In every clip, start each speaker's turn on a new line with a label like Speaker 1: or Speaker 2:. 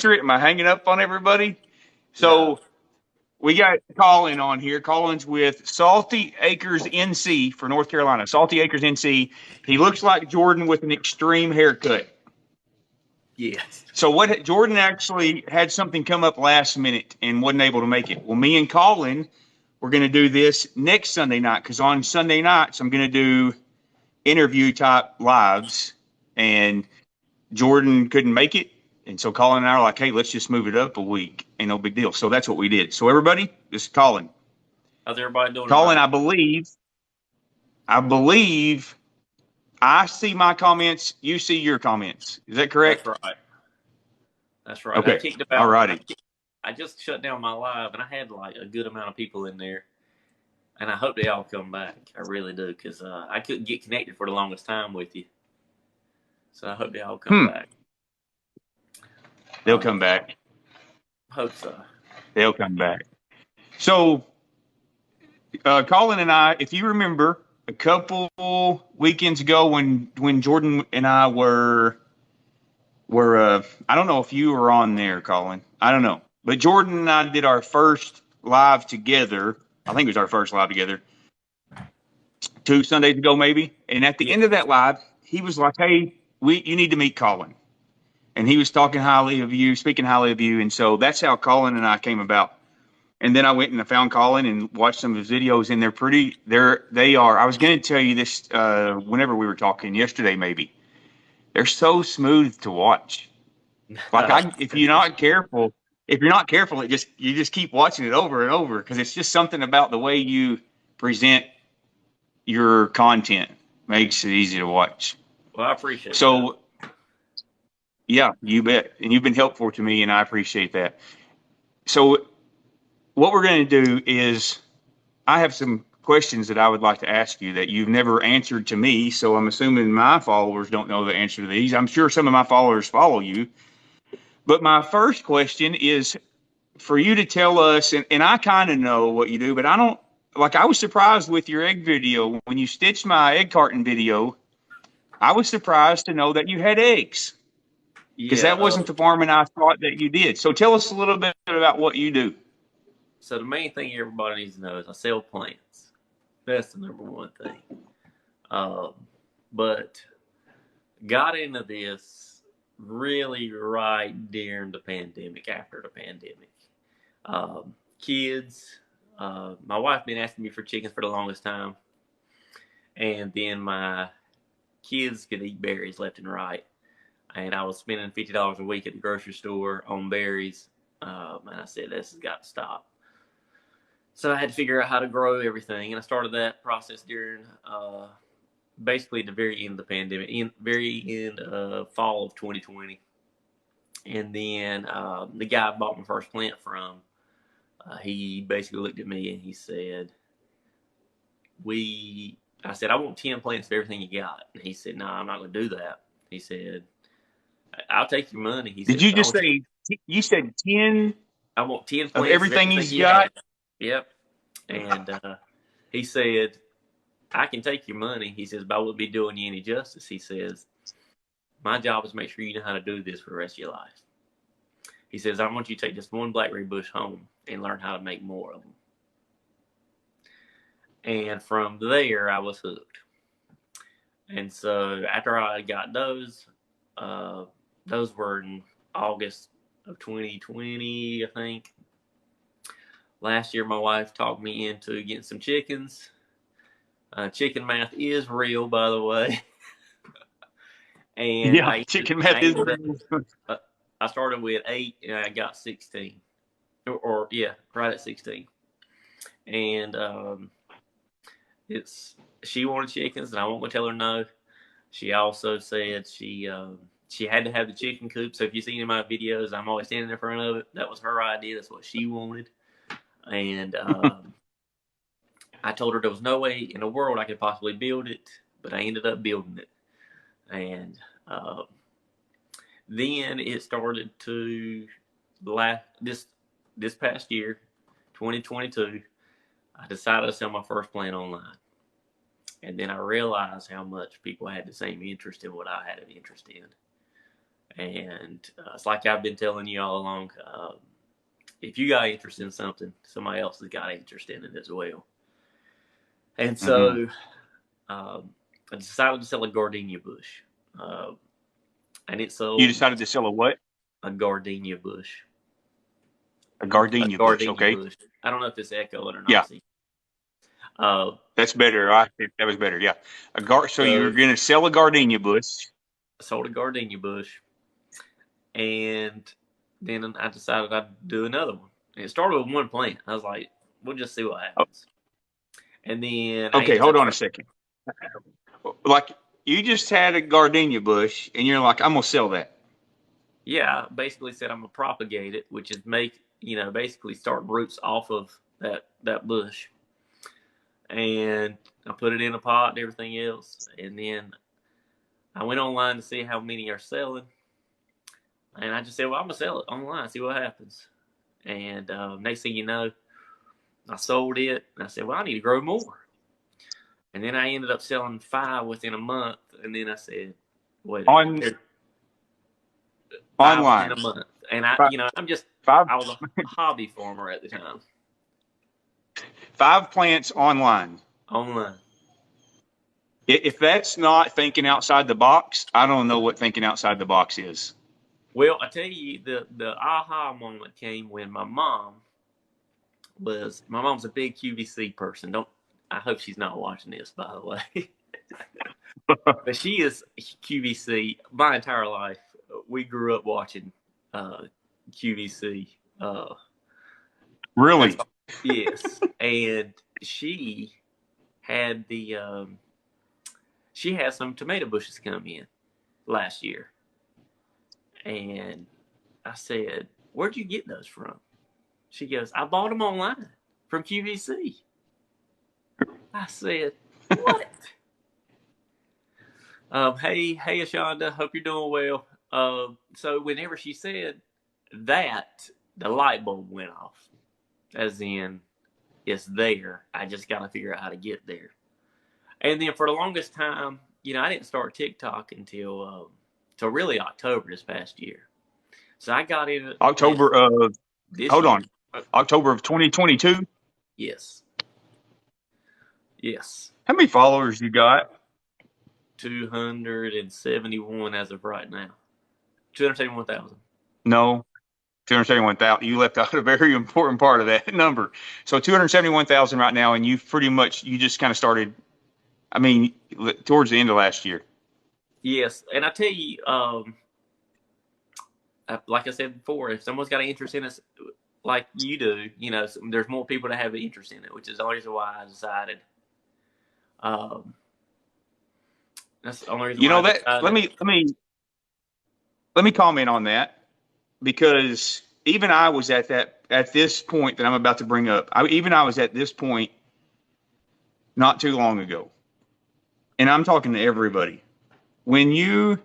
Speaker 1: it? Am I hanging up on everybody?
Speaker 2: No.
Speaker 1: So we got Colin on here. Colin's with Salty Acres NC for North Carolina. Salty Acres NC. He looks like Jordan with an extreme haircut.
Speaker 2: Yes.
Speaker 1: So what Jordan actually had something come up last minute and wasn't able to make it. Well, me and Colin we're going to do this next Sunday night because on Sunday nights I'm going to do interview type lives, and Jordan couldn't make it, and so Colin and I are like, hey, let's just move it up a week. Ain't no big deal. So that's what we did. So everybody, this is Colin.
Speaker 2: How's everybody doing
Speaker 1: Colin,
Speaker 2: tonight?
Speaker 1: I believe I see my comments. You see your comments. Is that
Speaker 2: That's
Speaker 1: correct?
Speaker 2: right. That's right. I
Speaker 1: Okay.
Speaker 2: kicked
Speaker 1: All
Speaker 2: about.
Speaker 1: righty.
Speaker 2: I just shut down my live, and I had like a good amount of people in there, and I hope they all come back. I really do, because I couldn't get connected for the longest time with you. So I hope they all come back.
Speaker 1: They'll come back.
Speaker 2: Hope so.
Speaker 1: They'll come back. So, Colin and I, if you remember, a couple weekends ago when Jordan and I were I don't know if you were on there, Colin. I don't know, but Jordan and I did our first live together. I think it was our first live together 2 Sundays ago, maybe. And at the
Speaker 2: Yeah.
Speaker 1: end of that live, he was like, "Hey, you need to meet Colin." And he was talking highly of you, speaking highly of you, and so that's how Colin and I came about. And then I went and I found Colin and watched some of his videos, and they are. I was going to tell you this whenever we were talking yesterday, maybe. They're so smooth to watch. If you're not careful, you just keep watching it over and over because it's just something about the way you present your content makes it easy to watch.
Speaker 2: Well, I appreciate that.
Speaker 1: So, yeah, you bet, and you've been helpful to me, and I appreciate that. So, what we're going to do is I have some questions that I would like to ask you that you've never answered to me. So I'm assuming my followers don't know the answer to these. I'm sure some of my followers follow you. But my first question is for you to tell us, and I kind of know what you do, but I don't like. I was surprised with your egg video when you stitched my egg carton video. I was surprised to know that you had eggs because
Speaker 2: Yeah.
Speaker 1: that wasn't the farming I thought that you did. So tell us a little bit about what you do.
Speaker 2: So the main thing everybody needs to know is I sell plants. That's the number one thing. Um, but got into this really right during the pandemic, after the pandemic. Kids, my wife been asking me for chickens for the longest time, and then my kids could eat berries left and right, and I was spending $50 a week at the grocery store on berries, and I said this has got to stop. So I had to figure out how to grow everything, and I started that process during basically the very end of the pandemic, very end of fall of 2020. And then the guy I bought my first plant from, he basically looked at me and he said, I said, I want 10 plants of everything you got. And he said, no, I'm not going to do that. He said, I'll take your money. He
Speaker 1: Did
Speaker 2: said,
Speaker 1: you
Speaker 2: but
Speaker 1: just say you said 10
Speaker 2: I want 10
Speaker 1: of
Speaker 2: plants of
Speaker 1: everything
Speaker 2: everything
Speaker 1: he's
Speaker 2: you have.
Speaker 1: got?
Speaker 2: Yep. And he said, I can take your money. He says, but I wouldn't be doing you any justice. He says, my job is to make sure you know how to do this for the rest of your life. He says, I want you to take this one blackberry bush home and learn how to make more of them. And from there, I was hooked. And so after I got those were in August of 2020, I think. Last year, my wife talked me into getting some chickens. Chicken math is real, by the way. And
Speaker 1: Yeah, chicken meth is real.
Speaker 2: I started with 8 and I got 16. Or yeah, right at 16. And she wanted chickens, and I won't go tell her no. She also said she had to have the chicken coop. So if you see any of my videos, I'm always standing in front of it. That was her idea. That's what she wanted. And I told her there was no way in the world I could possibly build it, but I ended up building it. And then it started to this past year, 2022. I decided to sell my first plant online. And then I realized how much people had the same interest in what I had an interest in. And it's like I've been telling you all along. If you got interest in something, somebody else has got interest in it as well. And
Speaker 1: Mm-hmm.
Speaker 2: so I decided to sell a gardenia bush. Uh, and it
Speaker 1: You
Speaker 2: sold
Speaker 1: decided to sell a what?
Speaker 2: a gardenia bush.
Speaker 1: A
Speaker 2: A
Speaker 1: gardenia bush.
Speaker 2: gardenia
Speaker 1: Okay.
Speaker 2: bush. I don't know if it's echoing or
Speaker 1: Yeah,
Speaker 2: not. See. Uh,
Speaker 1: that's better. That was better. Yeah. So you were
Speaker 2: so
Speaker 1: going to sell a gardenia bush.
Speaker 2: I sold a gardenia bush, and then I decided I'd do another one. And it started with one plant. I was like, we'll just see what
Speaker 1: Oh,
Speaker 2: happens. And then I
Speaker 1: okay,
Speaker 2: ended
Speaker 1: hold
Speaker 2: up,
Speaker 1: on a second. Like you just had a gardenia bush, and you're like, I'm gonna sell that.
Speaker 2: yeah, I basically said I'm gonna propagate it, which is basically start roots off of that bush. And I put it in a pot and everything else. And then I went online to see how many are selling. And I just said, well, I'm gonna sell it online, see what happens. And next thing you know, I sold it. And I said, well, I need to grow more. And then I ended up selling 5 within a month. And then I said, wait a minute,
Speaker 1: On
Speaker 2: there's 5 within
Speaker 1: online.
Speaker 2: a month. And
Speaker 1: Five, five,
Speaker 2: I was a hobby farmer at the time.
Speaker 1: 5 plants online.
Speaker 2: Online.
Speaker 1: If that's not thinking outside the box, I don't know what thinking outside the box is.
Speaker 2: Well, I tell you, the aha moment came when my mom's a big QVC person. Don't I hope she's not watching this, by the way. But she is QVC my entire life. We grew up watching QVC. That's
Speaker 1: Really?
Speaker 2: yes, and had the she had some tomato bushes come in last year, and I said, "Where'd you get those from?" She goes, "I bought them online from QVC." I said, "What?" Hey, Ashonda, hope you're doing well. So whenever she said that, the light bulb went off. As in, it's there. I just got to figure out how to get there. And then for the longest time, I didn't start TikTok until really October this past year. So I got in it
Speaker 1: October of,
Speaker 2: this
Speaker 1: hold
Speaker 2: year.
Speaker 1: on, October of 2022.
Speaker 2: Yes, yes,
Speaker 1: How many followers you got?
Speaker 2: 271 as of right now. 271,000.
Speaker 1: No, 271,000. You left out a very important part of that number. So 271,000 right now, and you just kind of started. I mean, towards the end of last year.
Speaker 2: Yes, and I tell you, like I said before, if someone's got an interest in us, like you do, there's more people that have an interest in it, which is the only reason why I decided. Um, that's the only reason
Speaker 1: You
Speaker 2: why
Speaker 1: know
Speaker 2: I
Speaker 1: that. Let
Speaker 2: decided.
Speaker 1: me let me let me comment on that because even I was at this point that I'm about to bring up. I was at this point not too long ago, and I'm talking to everybody. When you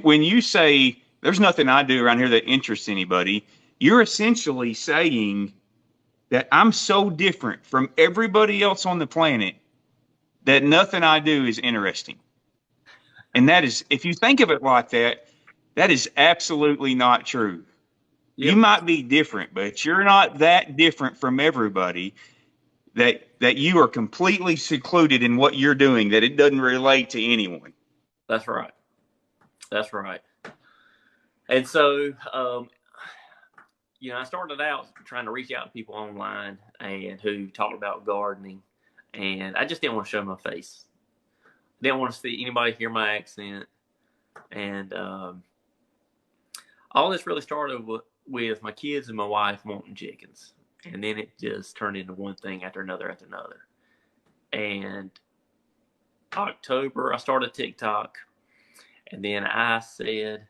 Speaker 1: when you say there's nothing I do around here that interests anybody, you're essentially saying that I'm so different from everybody else on the planet that nothing I do is interesting. And that is, if you think of it like that, that is absolutely not true. You
Speaker 2: Yep,
Speaker 1: might be different, but you're not that different from everybody that you are completely secluded in what you're doing, that it doesn't relate to anyone.
Speaker 2: that's right. That's right. And so, I started out trying to reach out to people online and who talked about gardening, and I just didn't want to show my face. Didn't want to see anybody hear my accent, and all this really started with my kids and my wife wanting chickens, and then it just turned into one thing after another after another. And October, I started TikTok, and then I said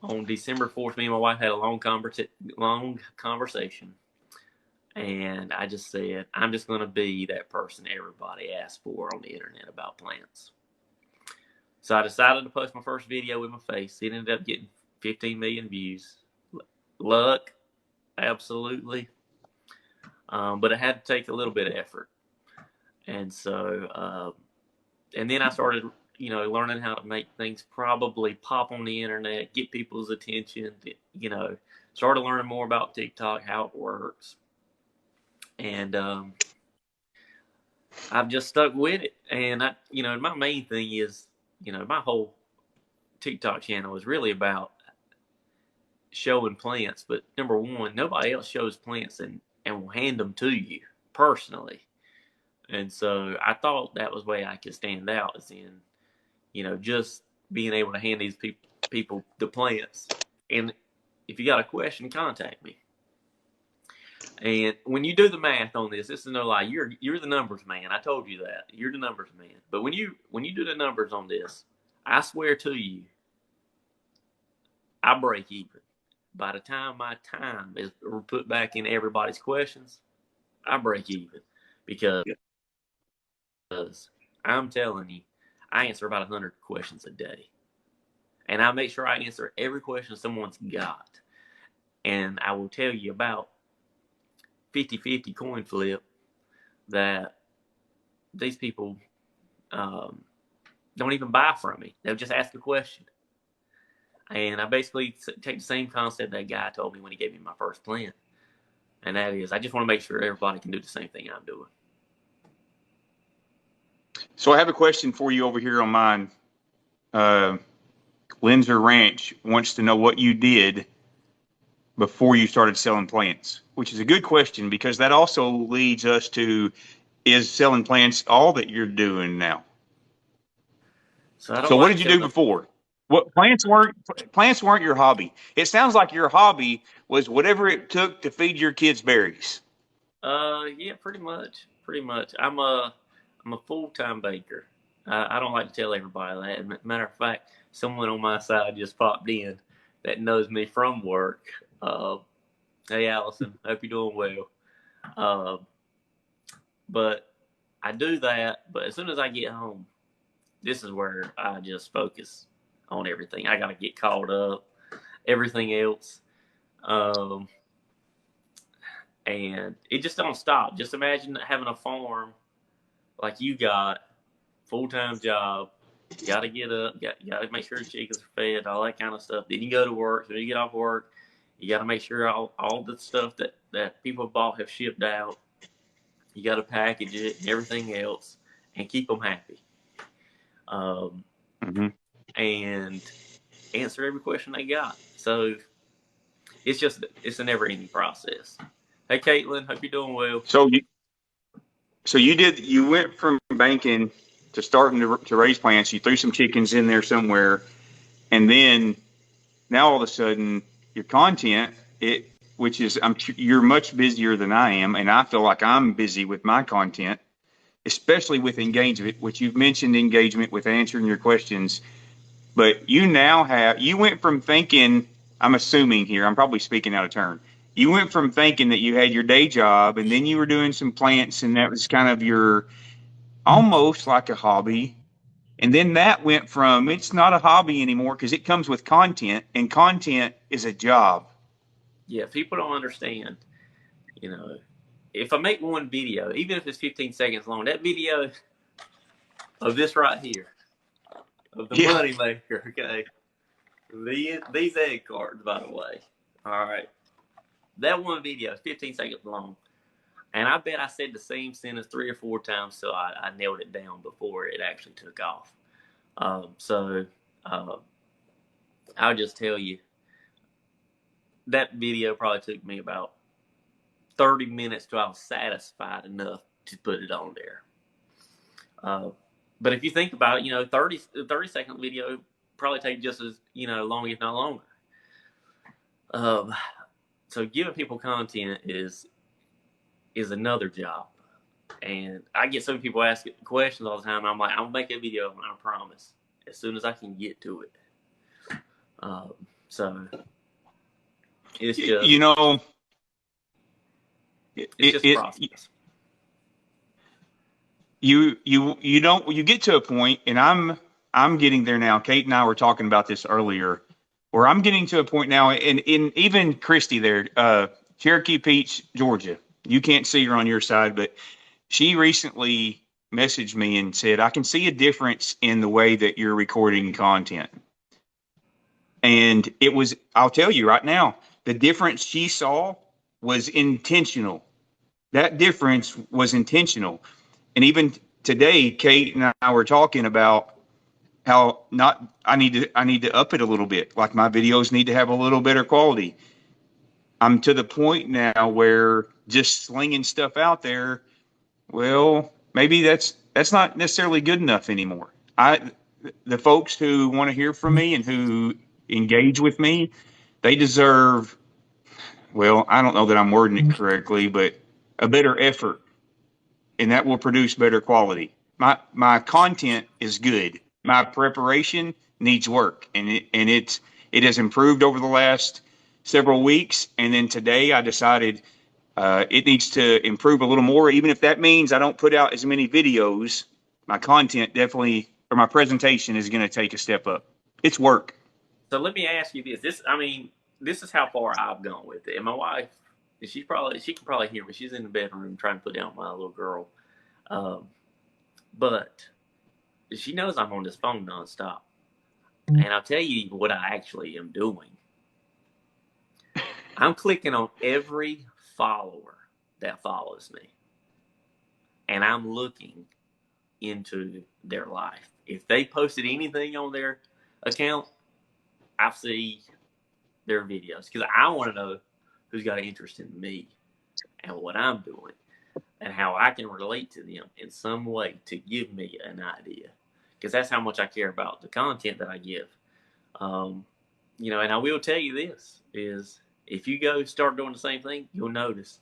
Speaker 2: on December 4th, me and my wife had a long conversation, and I just said I'm just going to be that person everybody asks for on the internet about plants. So I decided to post my first video with my face. It ended up getting 15 million views. Luck, absolutely. But it had to take a little bit of effort. And so, and then I started learning how to make things probably pop on the internet, get people's attention. Started learning more about TikTok, how it works, and I've just stuck with it. And my main thing is, my whole TikTok channel is really about showing plants. But number one, nobody else shows plants and will hand them to you personally. And so I thought that was the way I could stand out, is in, just being able to hand these people the plants. And if you got a question, contact me. And when you do the math on this is no lie. You're the numbers man. I told you that. You're the numbers man. But when you do the numbers on this, I swear to you, I break even. By the time my time is put back in everybody's questions, I break even, because I'm telling you, I answer about 100 questions a day. And I make sure I answer every question someone's got. And I will tell you about 50-50 coin flip that these people don't even buy from me. They'll just ask a question. And I basically take the same concept that guy told me when he gave me my first plant. And that is, I just want to make sure everybody can do the same thing I'm doing.
Speaker 1: So I have a question for you over here on mine. Linzer Ranch wants to know what you did before you started selling plants, which is a good question, because that also leads us to, is selling plants all that you're doing now?
Speaker 2: So I don't
Speaker 1: So what
Speaker 2: like
Speaker 1: did you do
Speaker 2: selling.
Speaker 1: before? What plants weren't your hobby. It sounds like your hobby was whatever it took to feed your kids berries.
Speaker 2: Yeah, pretty much. Pretty much. I'm a full-time baker. I don't like to tell everybody that. Matter of fact, someone on my side just popped in that knows me from work. Hey, Allison, hope you're doing well. Uh, but I do that. But as soon as I get home, this is where I just focus on everything. I got to get caught up, everything else. Um, and it just don't stop. Just imagine having a farm like you got, full-time job. You got to get up. You got to make sure the chickens are fed, all that kind of stuff. Then you go to work. Then you get off work. You got to make sure all the stuff that people have bought have shipped out. You got to package it and everything else and keep them happy.
Speaker 1: Mm-hmm.
Speaker 2: And answer every question they got. So it's a never-ending process. Hey, Caitlin, hope you're doing well.
Speaker 1: So you went from banking to starting to raise plants. You threw some chickens in there somewhere, and then now all of a sudden your content, which is you're much busier than I am, and I feel like I'm busy with my content, especially with engagement, which you've mentioned engagement with answering your questions. But you went from thinking, I'm assuming here, I'm probably speaking out of turn. You went from thinking that you had your day job, and then you were doing some plants, and that was kind of your almost like a hobby. And then that went from, it's not a hobby anymore because it comes with content, and content is a job.
Speaker 2: Yeah, people don't understand. You know, if I make one video, even if it's 15 seconds long, that video of this right here, of the
Speaker 1: Yeah.
Speaker 2: money maker, okay? These egg cards, by the way. All right. That one video is 15 seconds long. And I bet I said the same sentence 3 or 4 times so I nailed it down before it actually took off. I'll just tell you, that video probably took me about 30 minutes till I was satisfied enough to put it on there. But if you think about it, 30-second video probably take just as long, if not longer. So giving people content is another job, and I get some people asking questions all the time. I'm like, I'll make a video, I promise, as soon as I can get to it. So it's just it's just a process.
Speaker 1: You get to a point, and I'm getting there now. Kate and I were talking about this earlier, where I'm getting to a point now, and in even Christy there, Cherokee Peach, Georgia. You can't see her on your side, but she recently messaged me and said, I can see a difference in the way that you're recording content. And it was, I'll tell you right now, the difference she saw was intentional. That difference was intentional. And even today, Kate and I were talking about how not I need to up it a little bit. Like my videos need to have a little better quality. I'm to the point now where just slinging stuff out there, well, maybe that's not necessarily good enough anymore. I the folks who want to hear from me and who engage with me, they deserve, well, I don't know that I'm wording it correctly, but a better effort, and that will produce better quality. My content is good. My preparation needs work, and it has improved over the last several weeks. And then today, I decided it needs to improve a little more, even if that means I don't put out as many videos. My content definitely, or my presentation, is going to take a step up. It's work.
Speaker 2: So let me ask you this. I mean, this is how far I've gone with it. And my wife, she can probably hear me. She's in the bedroom trying to put down my little girl. Um, but she knows I'm on this phone nonstop. And I'll tell you what I actually am doing. I'm clicking on every follower that follows me. And I'm looking into their life. If they posted anything on their account, I see their videos because I want to know who's got an interest in me and what I'm doing and how I can relate to them in some way to give me an idea, because that's how much I care about the content that I give. And I will tell you this is if you go start doing the same thing, you'll notice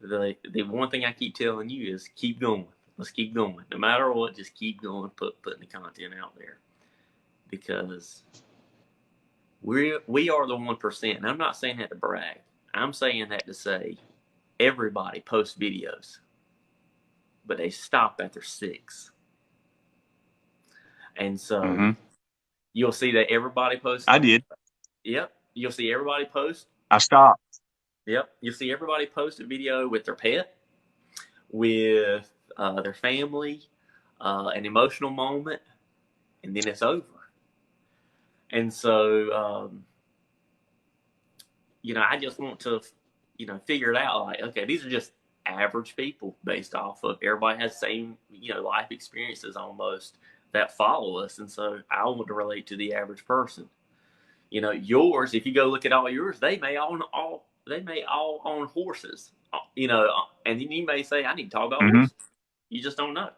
Speaker 2: the one thing I keep telling you is keep going. Let's keep going. No matter what, just keep going, putting the content out there, because we are the 1%. And I'm not saying that to brag. I'm saying that to say everybody posts videos, but they stop after 6. And so you'll see that everybody posts.
Speaker 1: I did.
Speaker 2: Yep. You'll see everybody post.
Speaker 1: I stopped.
Speaker 2: Yep. You'll see everybody post a video with their pet, with their family, an emotional moment, and then it's over. And so, I just want to, figure it out. Like, okay, these are just average people based off of everybody has the same, life experiences almost that follow us. And so I want to relate to the average person. Yours, if you go look at all yours, they may all own horses, and then you may say, I need to talk about horses. You just don't know.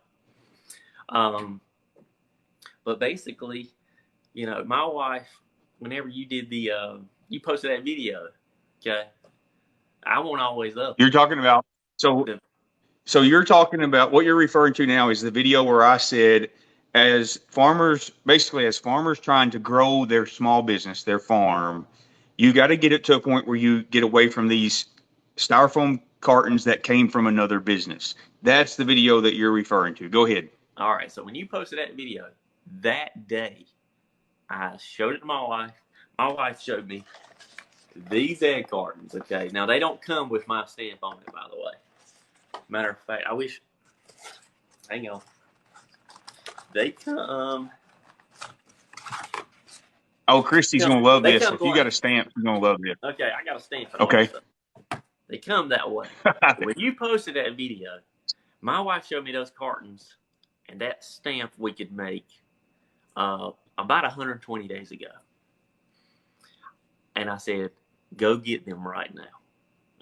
Speaker 2: But basically, my wife, whenever you did you posted that video, okay, I won't always up.
Speaker 1: You're talking about, so you're talking about what you're referring to now is the video where I said, as farmers trying to grow their small business, their farm, you got to get it to a point where you get away from these styrofoam cartons that came from another business. That's the video that you're referring to. Go ahead.
Speaker 2: All right. So when you posted that video that day, I showed it to my wife. My wife showed me these egg cartons. Okay. Now they don't come with my stamp on it, by the way. Matter of fact, I wish. Hang on. They come.
Speaker 1: Oh, Christy's gonna love this. If you got a stamp, she's gonna love this.
Speaker 2: Okay, I got a stamp.
Speaker 1: Okay.
Speaker 2: They come that way. When you posted that video, my wife showed me those cartons and that stamp we could make about 120 days ago. And I said, go get them right now.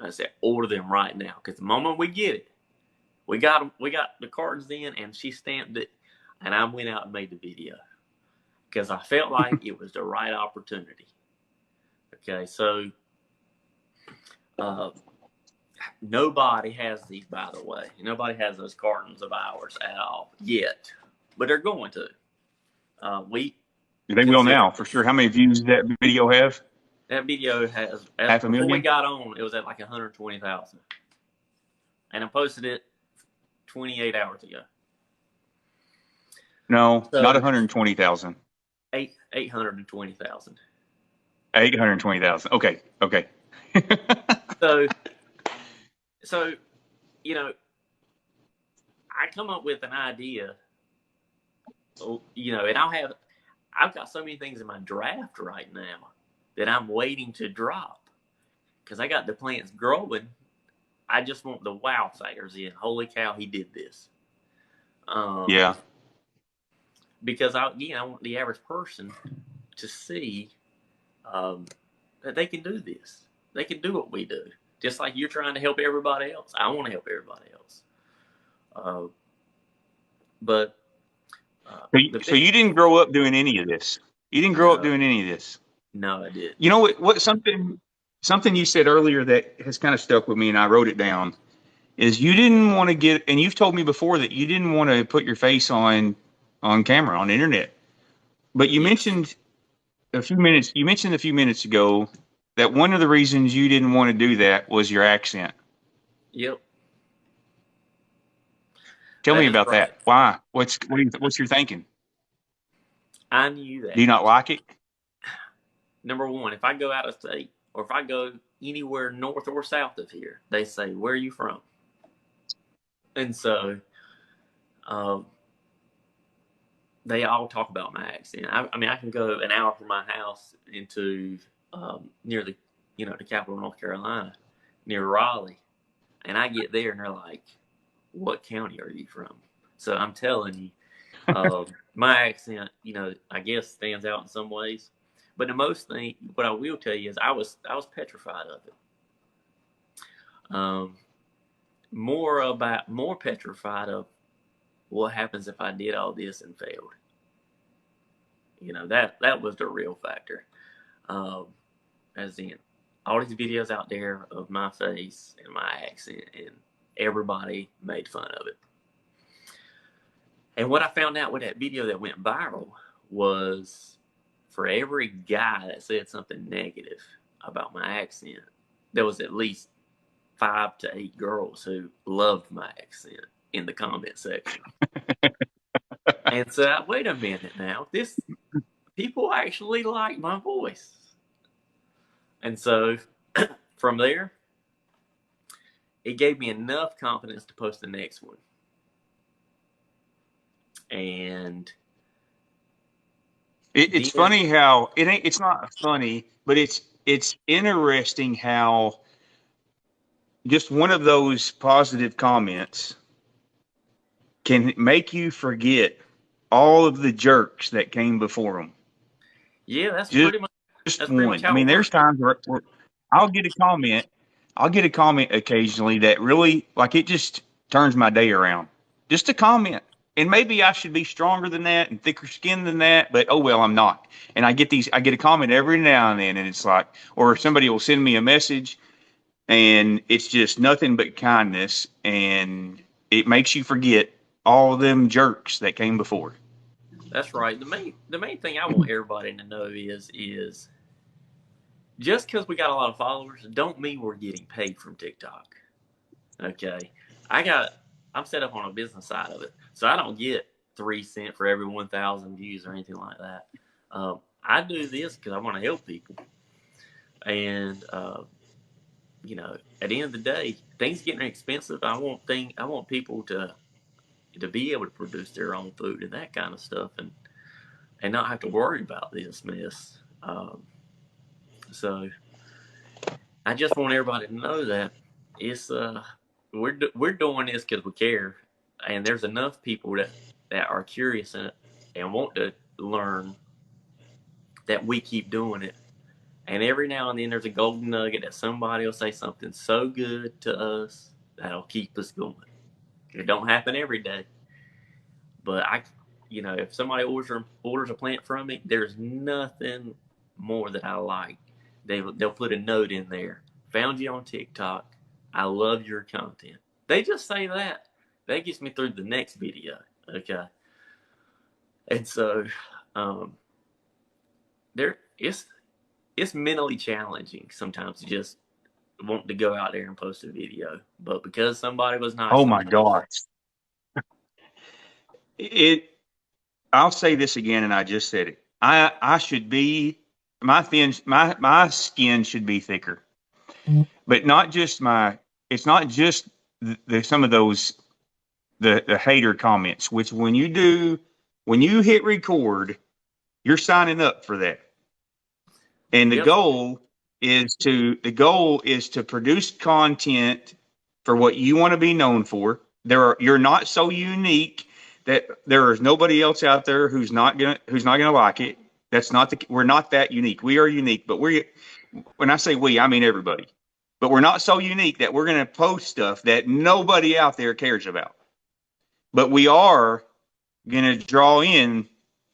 Speaker 2: I said, order them right now, because the moment we get it, we got the cartons in, and she stamped it, and I went out and made the video because I felt like it was the right opportunity. Okay, so nobody has these, by the way. Nobody has those cartons of ours at all yet, but they're going to.
Speaker 1: They will now for sure. How many views did that video have?
Speaker 2: That video has
Speaker 1: 500,000.
Speaker 2: Before we got on, it was at like 120,000, and I posted it 28 hours ago.
Speaker 1: No, so, not 120,000.
Speaker 2: 820,000.
Speaker 1: 820,000. Okay.
Speaker 2: so I come up with an idea, and I've got so many things in my draft right now that I'm waiting to drop because I got the plants growing. I just want the wow factors in. Holy cow, he did this.
Speaker 1: Yeah.
Speaker 2: Because I want the average person to see that they can do this. They can do what we do. Just like you're trying to help everybody else. I want to help everybody else. But
Speaker 1: So you didn't grow up doing any of this. You didn't grow up
Speaker 2: no,
Speaker 1: doing any of this.
Speaker 2: no, I did.
Speaker 1: You know what something you said earlier that has kind of stuck with me, and I wrote it down, is you didn't want to get, and you've told me before that you didn't want to put your face on camera on the internet. But
Speaker 2: Yes.
Speaker 1: you mentioned a few minutes ago that one of the reasons you didn't want to do that was your accent.
Speaker 2: Yep.
Speaker 1: Tell
Speaker 2: That
Speaker 1: me
Speaker 2: is
Speaker 1: about
Speaker 2: right.
Speaker 1: that. Why? What's your thinking?
Speaker 2: I knew
Speaker 1: Do you
Speaker 2: that.
Speaker 1: not like it?
Speaker 2: Number one, if I go out of state or if I go anywhere north or south of here, they say, "Where are you from?" And so um, they all talk about my accent. I mean, I can go an hour from my house into near the capital of North Carolina, near Raleigh, and I get there and they're like, "What county are you from?" So I'm telling you, my accent, I guess stands out in some ways. But the most thing, what I will tell you is I was petrified of it. Um, more petrified of what happens if I did all this and failed. That was the real factor. Um, as in all these videos out there of my face and my accent, and everybody made fun of it. And what I found out with that video that went viral was for every guy that said something negative about my accent, there was at least 5 to 8 girls who loved my accent in the comment section. And so, wait a minute now, this people actually like my voice. And so, from there, it gave me enough confidence to post the next one. And
Speaker 1: It's
Speaker 2: then,
Speaker 1: funny how it ain't. It's not funny, but it's interesting how just one of those positive comments can make you forget all of the jerks that came before them.
Speaker 2: yeah,
Speaker 1: Just
Speaker 2: that's pretty much
Speaker 1: one. I
Speaker 2: how
Speaker 1: mean,
Speaker 2: it
Speaker 1: there's
Speaker 2: works.
Speaker 1: times where I'll get a comment. I'll get a comment occasionally that really, like, it just turns my day around. Just a comment. And maybe I should be stronger than that and thicker skinned than that, but oh well, I'm not. And I get a comment every now and then, and it's like, or somebody will send me a message, and it's just nothing but kindness, and it makes you forget all of them jerks that came before.
Speaker 2: That's right. The main thing I want everybody to know is just because we got a lot of followers, don't mean we're getting paid from TikTok. Okay, I got I'm set up on a business side of it, so I don't get 3 cents for every 1,000 views or anything like that. I do this because I want to help people, and at the end of the day, things getting expensive. I want people to be able to produce their own food and that kind of stuff, and not have to worry about this mess. So I just want everybody to know that it's we're doing this because we care, and there's enough people that are curious and want to learn that we keep doing it. And every now and then there's a golden nugget that somebody will say something so good to us that'll keep us going. It don't happen every day, but if somebody orders a plant from me, there's nothing more that I like. They'll put a note in there. Found you on TikTok. I love your content. They just say that. That gets me through the next video. Okay. And so, um, there it's mentally challenging sometimes to just want to go out there and post a video, but because somebody was nice
Speaker 1: Oh my
Speaker 2: enough,
Speaker 1: gosh. It I'll say this again, and I just said it. I should be my skin should be thicker, but not just my. It's not just some of those. the hater comments, which when you hit record, you're signing up for that. And
Speaker 2: Yep.
Speaker 1: the goal is to produce content for what you want to be known for. You're not so unique that there is nobody else out there who's not gonna like it. We're not that unique. We are unique, but when I say we, I mean everybody. But we're not so unique that we're gonna post stuff that nobody out there cares about. But we are gonna draw in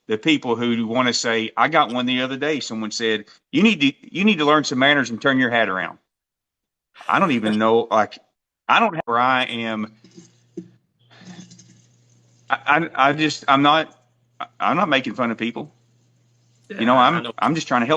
Speaker 1: the people who want to say, I got one the other day. Someone said, you need to learn some manners and turn your hat around. I don't even know, like, I don't have where I am. I'm not making fun of people.
Speaker 2: Yeah, I know.
Speaker 1: I'm just trying to help